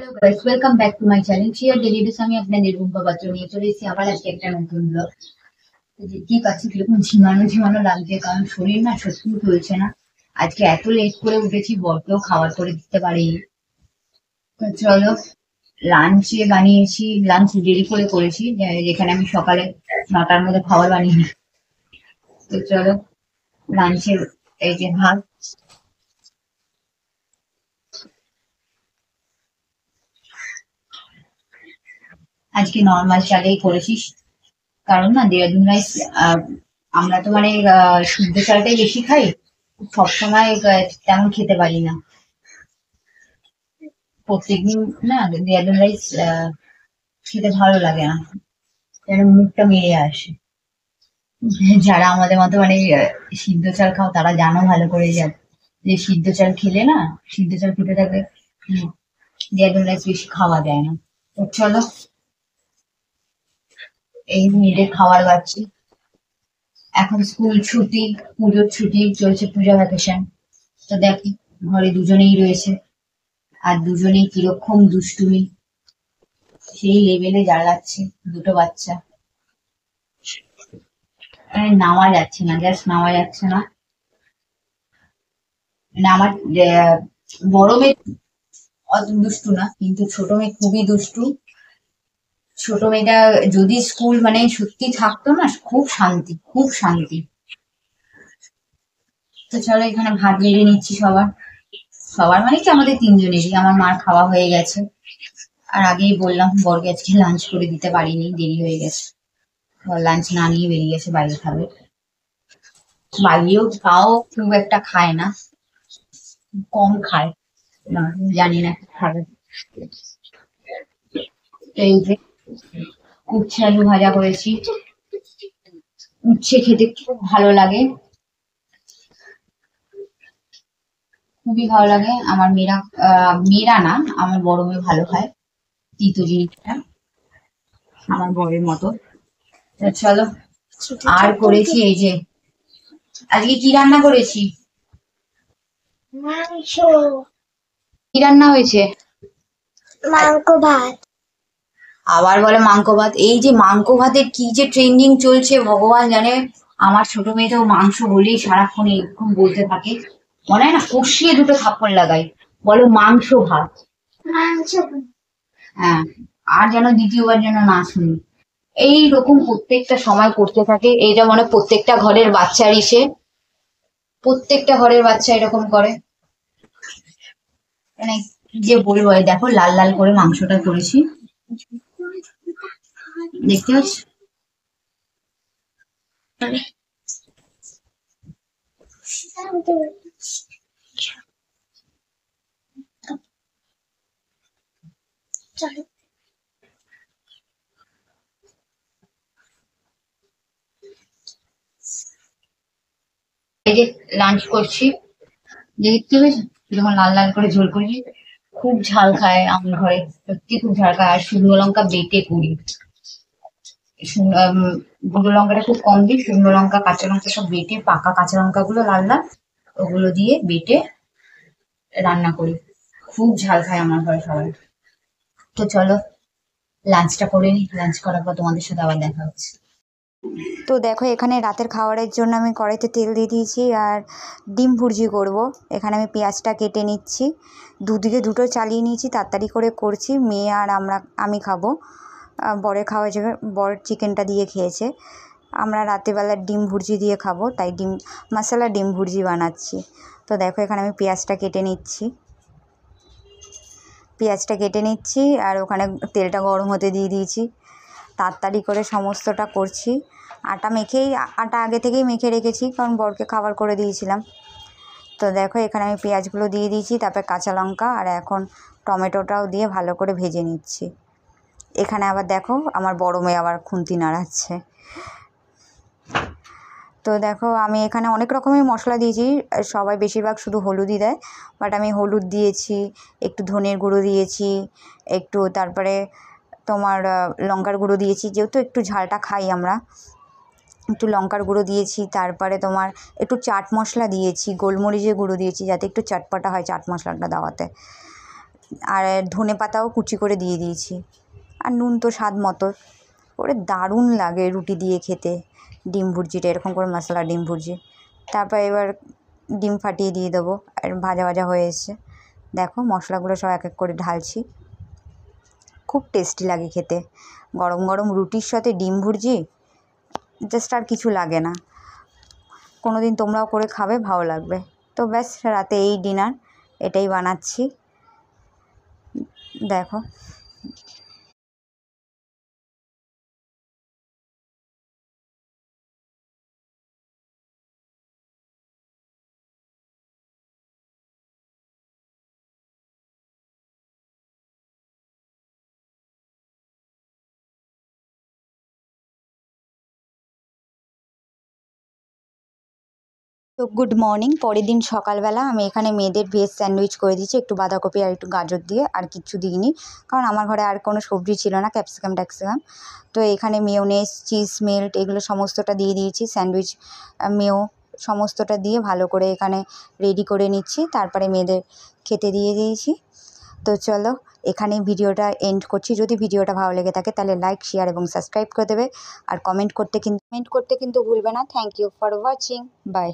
Hello guys, welcome back to my channel shear daily base. আমি আপনাদের রুম্পা পাত্র নিয়ে চলে এসেছি আবার আজকে একটা নতুন ব্লগ। তো দেখতেই পাচ্ছি কিরকম ঝিমানো ঝিমানো লাগছে, কারণ শরীর না সত্যি চলছে না। আজকে এত লেট করে উঠেছি, বরকেও খাবার করে দিতে পারিনি। তো চলো, লাঞ্চে বানিয়েছি, লাঞ্চ দেরি করে করেছি, যেখানে আমি সকালে 9টার মধ্যে খাবার বানিয়ে নিই। তো চলো, লাঞ্চে এই যে ভাত, আজকে নর্মাল চালেই করেছি। কারণ না দেরাদুন রাইস, আমরা তো মানে শুদ্ধ চালটাই বেশি খাই, সবসময় তেমন খেতে পারি না। প্রত্যেকদিন না দেরাদুন রাইস খেতে ভালো লাগে না, যেন মুখটা মেরে আসে। যারা আমাদের মতো মানে সিদ্ধ চাল খাও তারা জানো ভালো করে, যে সিদ্ধ চাল খেলে না, সিদ্ধ চাল খেতে থাকলে দেরাদুন রাইস বেশি খাওয়া যায় না। তো চলো, এই মেয়েদের খাবার খাচ্ছি। এখন স্কুল ছুটি, পুজোর ছুটি চলছে, পূজা ভ্যাকেশন। তো দেখি, ঘরে দুজনেই রয়েছে, আর দুজনেই কিরকম দুষ্টুমি, সেই লেভেলে জ্বালাচ্ছে দুটো বাচ্চা। নামা যাচ্ছে না, জাস্ট নামা যাচ্ছে না। মানে আমার বড় মেয়ে অত দুষ্টু না, কিন্তু ছোট মেয়ে খুবই দুষ্টু। ছোট মেয়েটা যদি স্কুল মানে সত্যি থাকতো না, খুব শান্তি, খুব শান্তি। তো চলো, এখানে ভাত বেড়ে নিচ্ছি সবার। সবার মানে কি, আমাদের তিনজনেরই। আমার মার খাওয়া হয়ে গেছে, আর আগেই বললাম বরকে আজকে লাঞ্চ করে দিতে পারিনি, দেরি হয়ে গেছে। লাঞ্চ না নিয়ে বেরিয়ে গেছে, বাইরে খাবে। বাইরেও তাও খুব একটা খায় না, কম খায়। না, জানি না খাবে। তো এই যে উচ্ছে আলু ভাজা করেছি। উচ্ছে খেতে খুব ভালো লাগে, খুবই ভালো লাগে। আমার মেয়েরা, মেয়েরা না, আমার বড় মেয়ে ভালো খায় তিতো জিনিসটা, আমার বরের মতো। তো চলো, আর করেছি এই যে, আজকে কি রান্না করেছি, মাংস। কি রান্না হয়েছে? মাংস ভাত। আবার বলে মাংস ভাত। এই যে মাংস ভাতের কি যে ট্রেন্ডিং চলছে ভগবান জানে। আমার ছোট মেয়েটাও মাংস বলেই সারাক্ষণ এরকম বলতে থাকে, মনে হয় না কষিয়ে দুটো থাপ্পড় লাগাই, বলো মাংস ভাত। মাংস। হ্যাঁ, আর যেন দ্বিতীয়বার যেন না শুনি। এই রকম প্রত্যেকটা সময় করতে থাকে, এইটা মনে হয় প্রত্যেকটা ঘরের বাচ্চারই সে, প্রত্যেকটা ঘরের বাচ্চা এরকম করে। মানে কি যে বলবো, এই দেখো লাল লাল করে মাংসটা করেছি, দেখতে পাচ্ছ। এই যে লাঞ্চ করছি, দেখতে পেয়েছো যখন লাল লাল করে ঝোল করি। খুব ঝাল খায় আমার ঘরে, সত্যি খুব ঝাল খায়। আর শুকনো লঙ্কা বেটে করি, গুঁড়ো লঙ্কাটা খুব কম দিই, শুকনো লঙ্কা কাঁচা লঙ্কা সব বেটে, পাকা কাঁচা লঙ্কা গুলো লাল লাল, ওগুলো দিয়ে বেটে রান্না করি। খুব ঝাল খায় আমার ঘরে সবাই। তো চলো, লাঞ্চটা করে নি, লাঞ্চ করার পর তোমাদের সাথে আবার দেখা হচ্ছে। তো দেখো, এখানে রাতের খাবারের জন্য আমি কড়াইতে তেল দিয়ে দিয়েছি আর ডিম ভুর্জি করব। এখানে আমি পেঁয়াজটা কেটে নিচ্ছি, দুদিকে দুটো চালিয়ে নিয়েছি, তাড়াতাড়ি করে করছি। মেয়ে আর আমি খাবো, বরের খাওয়া যাবে, বর চিকেনটা দিয়ে খেয়েছে। আমরা রাতেরবেলা ডিম ভুর্জি দিয়ে খাবো, তাই মশলা ডিম ভুর্জি বানাচ্ছি। তো দেখো, এখানে আমি পেঁয়াজটা কেটে নিচ্ছি আর ওখানে তেলটা গরম হতে দিয়ে দিয়েছি। তাড়াতাড়ি করে সমস্তটা করছি। আটা আগে থেকেই মেখে রেখেছি, কারণ বরকে খাবার করে দিয়েছিলাম। তো দেখো, এখানে আমি পেঁয়াজগুলো দিয়ে দিয়েছি, তারপরে কাঁচা লঙ্কা, আর এখন টমেটোটাও দিয়ে ভালো করে ভেজে নিচ্ছি। এখানে আবার দেখো, আমার বড় মেয়ে আবার খুন্তি নাড়াচ্ছে। তো দেখো, আমি এখানে অনেক রকমের মশলা দিয়েছি, সবাই বেশিরভাগ শুধু হলুদই দেয়, বাট আমি হলুদ দিয়েছি, একটু ধনের গুঁড়ো দিয়েছি, একটু তারপরে তোমার লঙ্কার গুঁড়ো দিয়েছি, যেহেতু একটু ঝালটা খাই আমরা, একটু লঙ্কার গুঁড়ো দিয়েছি। তারপরে তোমার একটু চাট মশলা দিয়েছি, গোলমরিচের গুঁড়ো দিয়েছি, যাতে একটু চটপটা হয় চাট মশলাটা দেওয়াতে। আর ধনে পাতাও কুচি করে দিয়ে দিয়েছি, আর নুন তো স্বাদ মতো। ওরে দারুণ লাগে রুটি দিয়ে খেতে ডিম ভুর্জিটা, এরকম করে মশলা ডিম ভুর্জি। তারপর এবার ডিম ফাটিয়ে দিয়ে দেবো, আর ভাজা ভাজা হয়ে এসছে। দেখো মশলাগুলো সব এক এক করে ঢালছি। খুব টেস্টি লাগে খেতে, গরম গরম রুটির সাথে ডিম ভুর্জি, জাস্ট আর কিছু লাগে না। কোনো দিন তোমরাও করে খাবে, ভালো লাগবে। তো ব্যাস, রাতে এই ডিনার, এটাই বানাচ্ছি। দেখো তো গুড মর্নিং। পরের দিন সকালবেলা আমি এখানে মেয়েদের ভেজ স্যান্ডউইচ করে দিয়েছি, একটু বাঁধাকপি আর একটু গাজর দিয়ে, আর কিচ্ছু দিইনি, কারণ আমার ঘরে আর কোনো সবজি ছিল না, ক্যাপসিকাম ট্যাপসিকাম। তো এখানে মেয়োনেজ, চিজ মেল্ট এগুলো সমস্তটা দিয়ে দিয়েছি, স্যান্ডউইচ মেয়ো সমস্তটা দিয়ে ভালো করে এখানে রেডি করে নিচ্ছি, তারপরে মেয়েদের খেতে দিয়ে দিয়েছি। তো চলো এখানেই ভিডিওটা এন্ড করছি। যদি ভিডিওটা ভালো লেগে থাকে তাহলে লাইক, শেয়ার এবং সাবস্ক্রাইব করে দেবে, আর কমেন্ট করতে কিন্তু ভুলবে না। Thank you for watching, by.